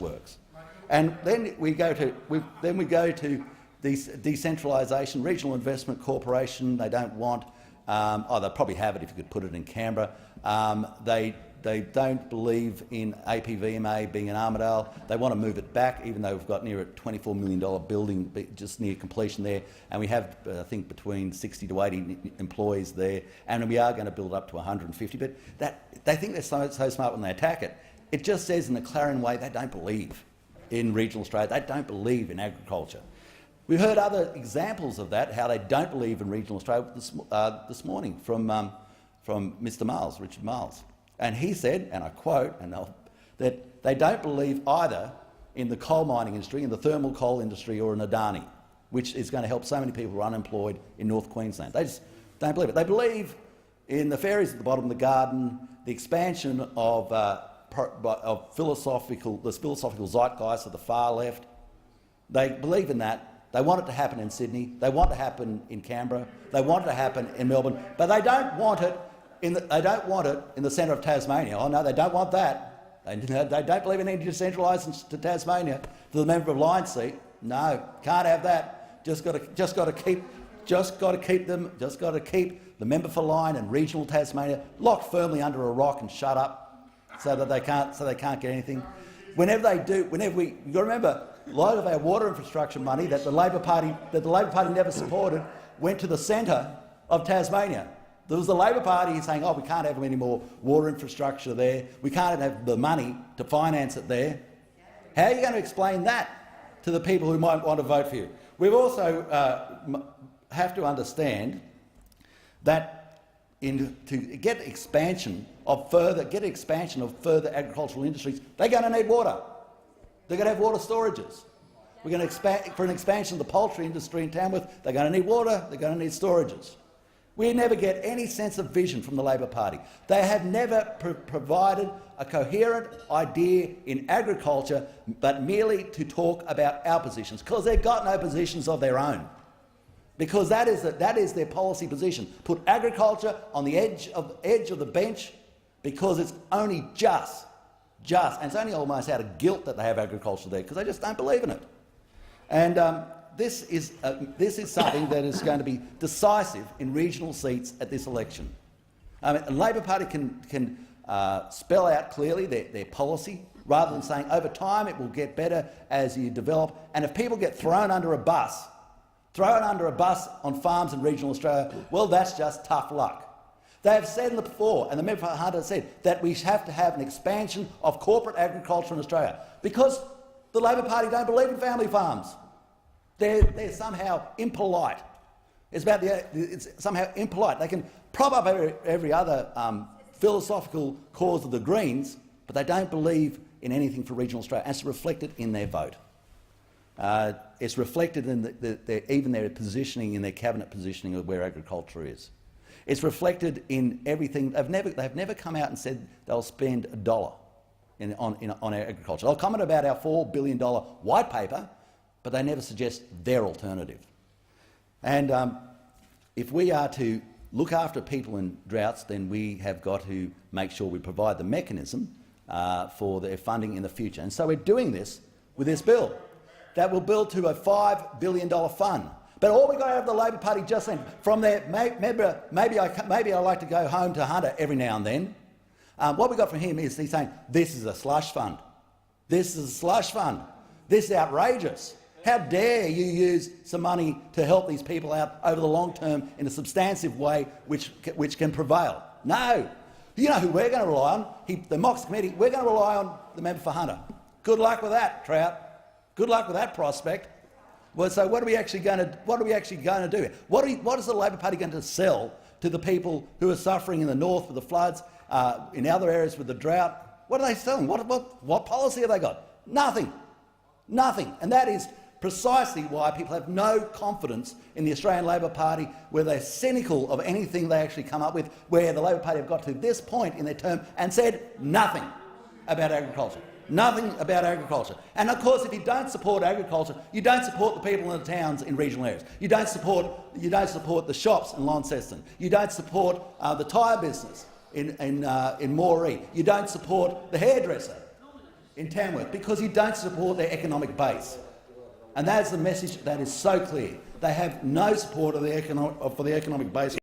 works. And then we go to decentralisation, regional investment corporation. They don't want. They'll probably have it if you could put it in Canberra. They don't believe in APVMA being in Armidale. They want to move it back, even though we've got near a $24 million building just near completion there, and we have, I think, between 60 to 80 employees there, and we are going to build up to 150. But they think they're so smart when they attack it. It just says in a clarion way they don't believe in regional Australia. They don't believe in agriculture. We've heard other examples of that, how they don't believe in regional Australia this morning from Mr. Miles, Richard Miles. And he said, and I quote, that they don't believe either in the coal mining industry, in the thermal coal industry or in Adani, which is going to help so many people who are unemployed in North Queensland. They just don't believe it. They believe in the fairies at the bottom of the garden, the expansion of the philosophical zeitgeist of the far left. They believe in that. They want it to happen in Sydney. They want it to happen in Canberra. They want it to happen in Melbourne, but they don't want it in the centre of Tasmania. Oh no, they don't want that. They don't believe in any decentralising to Tasmania to the member of Line seat. No, can't have that. Just got to keep the member for Line and regional Tasmania locked firmly under a rock and shut up, so they can't get anything. You've got to remember, a lot of our water infrastructure money that the Labor Party never supported went to the centre of Tasmania. There was the Labor Party saying, oh, we can't have any more water infrastructure there. We can't have the money to finance it there. How are you going to explain that to the people who might want to vote for you? We've also have to understand that to get expansion of further agricultural industries, they're going to need water. They're going to have water storages. We're going to expand for an expansion of the poultry industry in Tamworth. They're going to need water. They're going to need storages. We never get any sense of vision from the Labor Party. They have never provided a coherent idea in agriculture, but merely to talk about our positions, because they've got no positions of their own. Because that is their policy position. Put agriculture on the edge of the bench, because it's only just, and it's only almost out of guilt that they have agriculture there, because they just don't believe in it. And this is something that is going to be decisive in regional seats at this election. The Labor Party can spell out clearly their policy, rather than saying over time it will get better as you develop. And if people get thrown under a bus on farms in regional Australia, well, that's just tough luck. They have said before, and the member for Hunter said, that we have to have an expansion of corporate agriculture in Australia, because the Labor Party don't believe in family farms. They're somehow impolite. It's somehow impolite. They can prop up every other philosophical cause of the Greens, but they don't believe in anything for regional Australia. And it's reflected in their vote. It's reflected in even their positioning, in their cabinet positioning of where agriculture is. It's reflected in everything. They've never come out and said they'll spend $1 on agriculture. They'll comment about our $4 billion white paper, but they never suggest their alternative. And if we are to look after people in droughts, then we have got to make sure we provide the mechanism for their funding in the future. And so we're doing this with this bill that will build to a $5 billion fund. But all we've got to have the Labor Party just saying, from there, maybe I like to go home to Hunter every now and then. What we got from him is he's saying, this is a slush fund. This is a slush fund. This is outrageous. How dare you use some money to help these people out over the long term in a substantive way which can prevail? No. You know who we're going to rely on? The Mox Committee. We're going to rely on the member for Hunter. Good luck with that, Drought. Good luck with that prospect. Well, so what are we actually going to do? What is the Labor Party going to sell to the people who are suffering in the north with the floods, in other areas with the drought? What are they selling? What policy have they got? Nothing. Nothing. And that is precisely why people have no confidence in the Australian Labor Party, where they're cynical of anything they actually come up with, where the Labor Party have got to this point in their term and said nothing about agriculture. Nothing about agriculture. And of course, if you don't support agriculture, you don't support the people in the towns in regional areas. You don't support the shops in Launceston. You don't support the tyre business in Moree. You don't support the hairdresser. in Tamworth because you don't support their economic base. And that's the message that is so clear. They have no support of for the economic base.